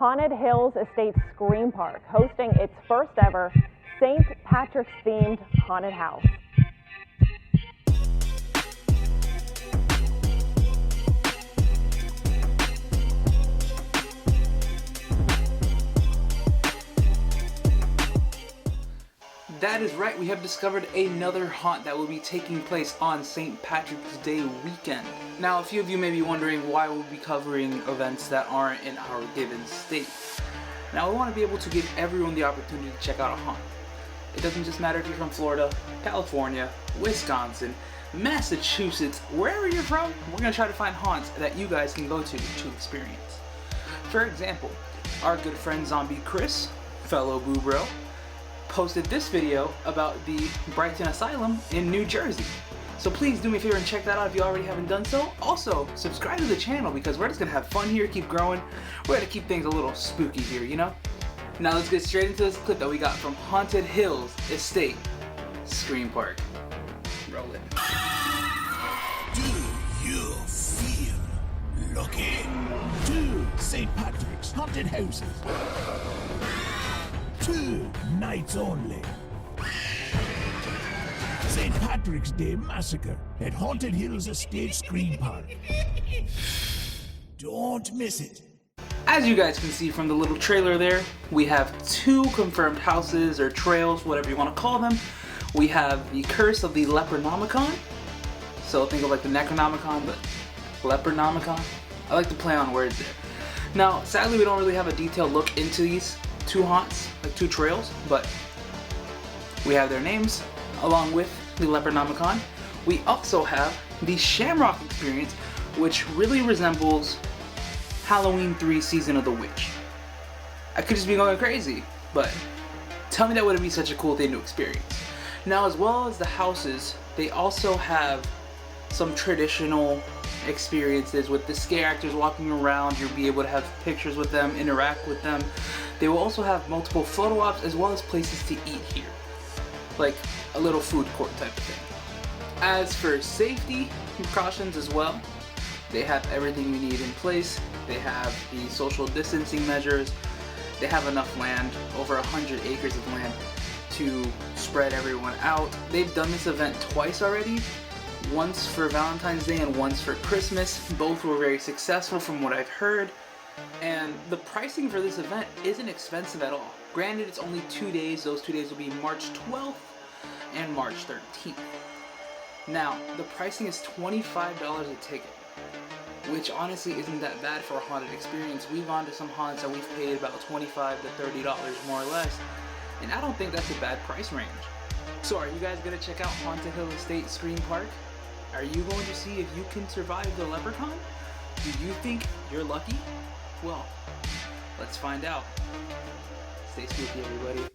Haunted Hills Estate Scream Park, hosting its first ever St. Patrick's themed haunted house. That is right, we have discovered another haunt that will be taking place on St. Patrick's Day weekend. Now, a few of you may be wondering why we'll be covering events that aren't in our given state. Now, we want to be able to give everyone the opportunity to check out a haunt. It doesn't just matter if you're from Florida, California, Wisconsin, Massachusetts, wherever you're from, we're going to try to find haunts that you guys can go to experience. For example, our good friend Zombie Chris, fellow Boo Bro, posted this video about the Brighton Asylum in New Jersey. So please do me a favor and check that out if you already haven't done so. Also, subscribe to the channel because we're just gonna have fun here, keep growing. We're gonna keep things a little spooky here, you know? Now let's get straight into this clip that we got from Haunted Hills Estate Scream Park. Roll it. Do you feel lucky? Two St. Patrick's haunted houses. 2 nights only. St. Patrick's Day Massacre at Haunted Hills Estate Scream Park. Don't miss it. As you guys can see from the little trailer there, we have 2 confirmed houses or trails, whatever you want to call them. We have the Curse of the Leprechaun. So think of like the Necronomicon, but Leprechaun. I like to play on words there. Now, sadly, we don't really have a detailed look into these 2 haunts, like 2 trails, but we have their names along with the Leprechaun. We also have the Shamrock Experience, which really resembles Halloween 3 Season of the Witch. I could just be going crazy, but tell me that wouldn't be such a cool thing to experience. Now, as well as the houses, they also have some traditional experiences with the scare actors walking around. You'll be able to have pictures with them, interact with them. They will also have multiple photo ops as well as places to eat here, like a little food court type of thing. As for safety precautions as well, they have everything you need in place. They have the social distancing measures. They have enough land, over 100 acres of land, to spread everyone out. They've done this event twice already. Once for Valentine's Day and once for Christmas. Both were very successful from what I've heard. And the pricing for this event isn't expensive at all. Granted, it's only 2 days. Those 2 days will be March 12th and March 13th. Now, the pricing is $25 a ticket, which honestly isn't that bad for a haunted experience. We've gone to some haunts that we've paid about $25 to $30 more or less, and I don't think that's a bad price range. So are you guys gonna check out Haunted Hill Estate Scream Park? Are you going to see if you can survive the Leprechaun? Do you think you're lucky? Well, let's find out. Stay spooky, everybody.